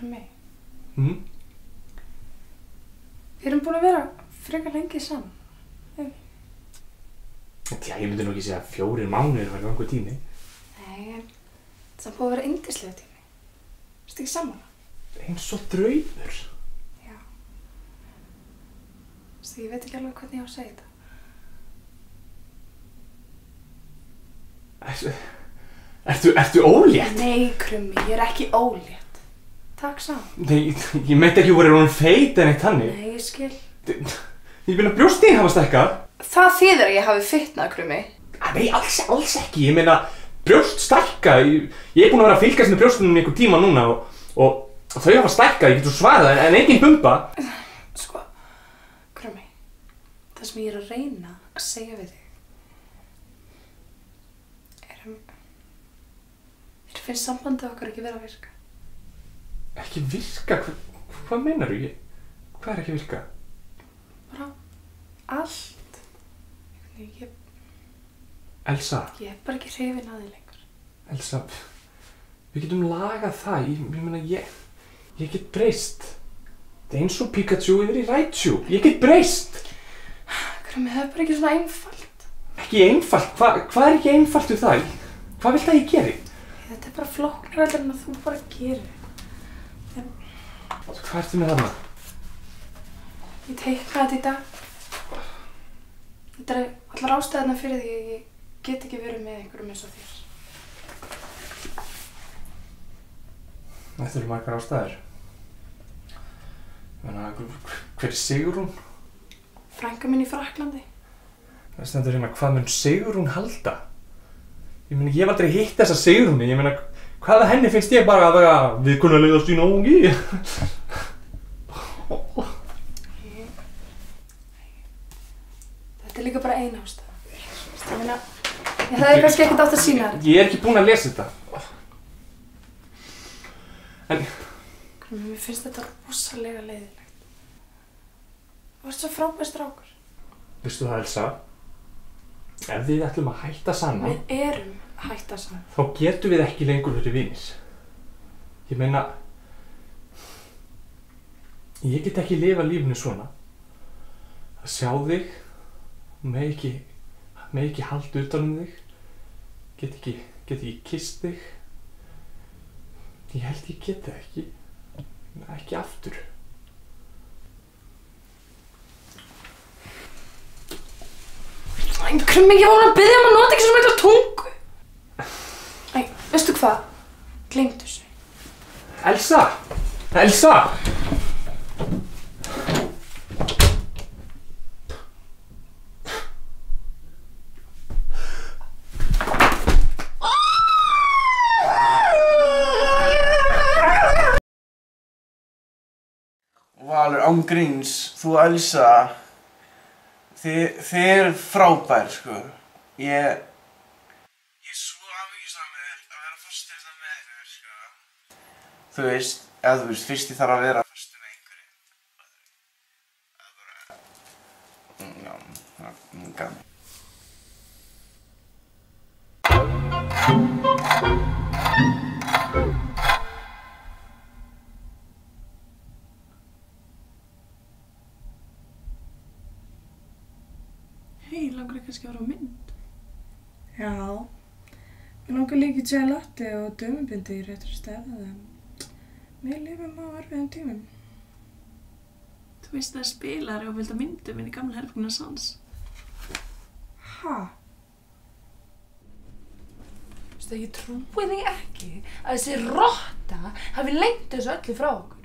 Krummi. Við erum búin að vera frekar lengi saman. Já, ég myndi nú ekki segja 4 mánuðir var langur tími. Nei, en það búið að vera yndislegur tími. Ertu ekki sammála? Eins og draumur. Já. Ég veit ekki alveg hvernig ég á að segja þetta. Ertu ólétt? Nei, Krummi, ég er ekki ólétt. Takk saman. Nei, ég meint ekki voru hún feit en eitt hannig. Nei, ég skil. Ég meina brjóstin hafa stækkað. Það þýðir að ég hafi fitnað, Krummi. Nei, alls ekki. Ég meina brjóst stækka. Ég er búin að vera að fylgjast með brjóstunum í einhver tíma núna og þau hafa stækkað, ég get svo svarað, en engin bumba. Sko, Krummi, það sem ég er að reyna að segja við þig finnst sambandið okkar ekki vera að virka. Ekki virka? Hvað meinarðu? Hvað er ekki að virka? Bara allt. Elsa. Ég er bara ekki hrifin að þig lengur. Elsa, við getum lagað það. Ég meina, ég get breyst. Það er eins og Pikachu yfir í Raichu. Ég get breyst. Krummi, það er bara ekki svona einfalt. Ekki einfalt? Hvað er ekki einfalt við það? Hvað viltu að ég geri? Þetta er bara flóknara en að þú bara gerir. Hvað ertu með þarna? Ég teiknaði þetta í dag. Þetta er allar ástæðuna fyrir því að ég get ekki verið með einhverjum eins og þér. Þetta eru margar ástæður. Ég meina, hver er Sigrún? Frænka mín í Frakklandi. Það stendur hérna, hvað mun Sigrún halda? Ég meina, ég hef aldrei hitt þessa Sigrúni. Ég meina, hvaða henni finnst ég bara að vera viðkunnarlegast í náungi? Þetta er líka bara ein ástæða. Ég meina, ég hefði kannski ekkert átt að sýna þér. Ég er ekki búin að lesa þetta. En... Krummi, mér finnst þetta rosalega leiðilegt. Þú ert svo frábær strákur. Veistu það, Elsa? Ef við ætlum að hætta saman... Við erum að hætta saman. Þá getum við ekki lengur verið vinir. Ég meina... Ég get ekki lifað lífinu svona. Að sjá þig... Með ekki halda utan um þig. Get ekki kysst þig. Ég held ég get það ekki. Ekki aftur. Krummi, ég var að biðja að nota ekki svo mikla tungu. Æ, veistu hvað? Gleymdu þessu. Elsa! Elsa! Valur, án gríns, þú og Elsa, þið eru frábær, sko. Ég er svo hamingjusamur að vera fastur þetta með ykkur, sko. Þú veist, fyrst ég þarf að vera fastur með einhverju. Það er bara... Já, það er gaman. Hei, langar ég kannski að vera á mynd? Já, mér langar líka í gelati og dömubindi í réttri stefnu en við lifum á erfiðum tímum. Þú veist það er spilari og vilt að myndum inn í gamla herberginu hans. Ha? Veistu, ég trúi því ekki að þessi rotta hafi leynt þessu öllu frá okkur.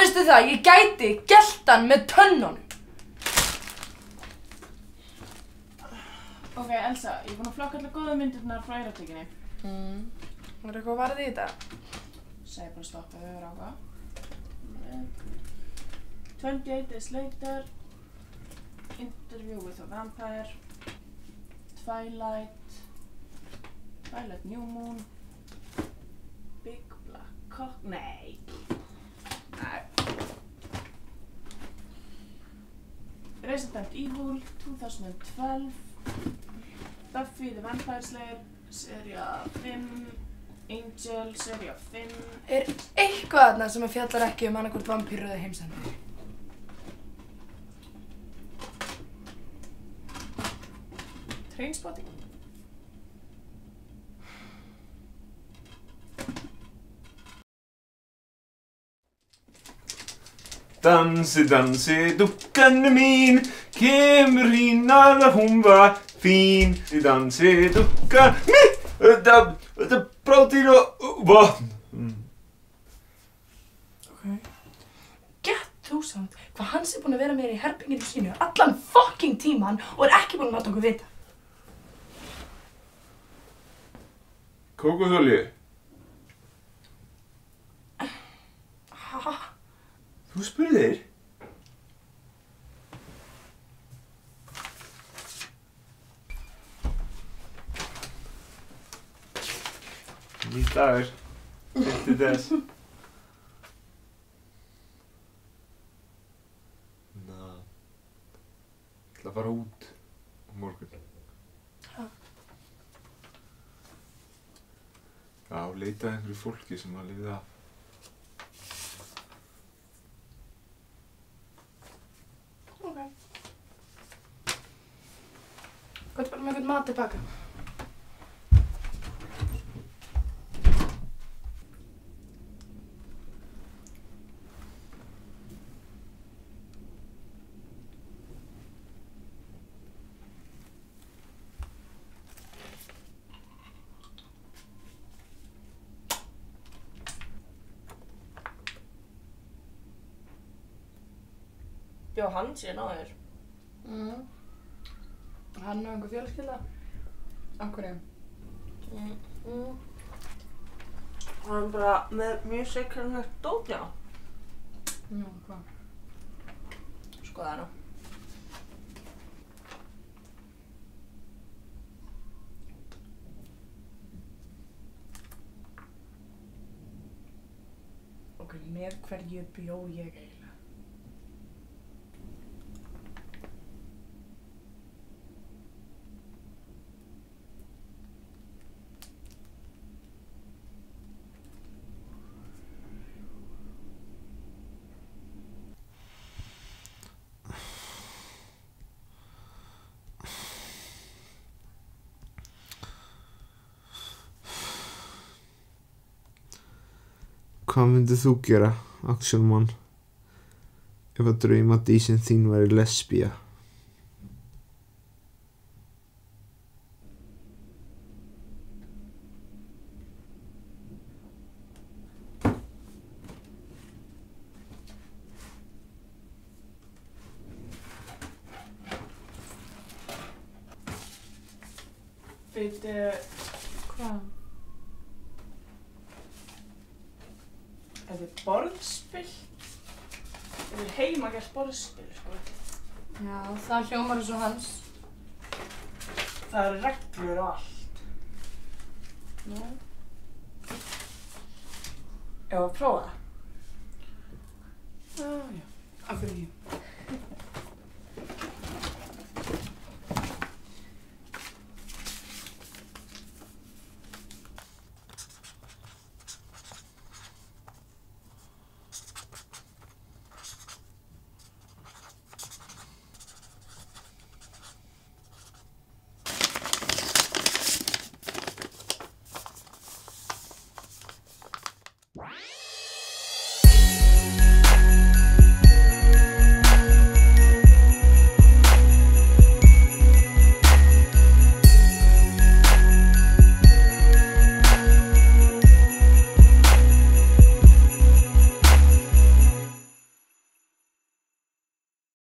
Veistu það, ég gæti gelt hann með tönnunum. Ok, Elsa, ég er búin að flokka allar góðu myndirnar frá eyrnatökinni. Var eitthvað varð í þetta? Segir bara stoppa við yfir ákvað. 28 Days Later, Interview with a Vampire, Twilight New Moon, Big Black Cock... Nei. Resident Evil 2012, Buffy the Vampire Slayer, sería 5, Angel, sería 5. Er eitthvað þarna sem að fjallar ekki annarkvort vampíru eða heimsendir? Trainspotting. Dansi, dansi, dukkan mín, kemur hín að hún var fín. Dansi, dukkan mín, þetta prótín og vatn. Gett þú samt, hvað hans búinn að vera með í herberginu sínu allan fucking tíman og ekki búinn að láta okkur vita. Kókosolíu. Ha? Þú spurðir? Nýr dagur. 5. des. Ég ætla að fara út á morgun. Ha? Já, leita að einhverju fólki sem að lifið af. Ok. Hvað er bara með eitthvað mat tilbaka? Bjó hann síðan á þér? Hann og einhver fjölskylda. Af hverju? Hann er bara með mjög sérkennilegt dót, já. Hvað? Skoða hana. Ok, með hverju bjó ég eiginlega? Hvað myndið þú gera, Axelmann, ef að draumadísin þín væri lesbía? Veitu, hvað? Þetta er borðspil. Þetta er heimagert borðspil, sko. Já, það hljómar eins og hans. Það eru reglur og allt. Já. Ef að prófa það? Já. Af hverju ekki?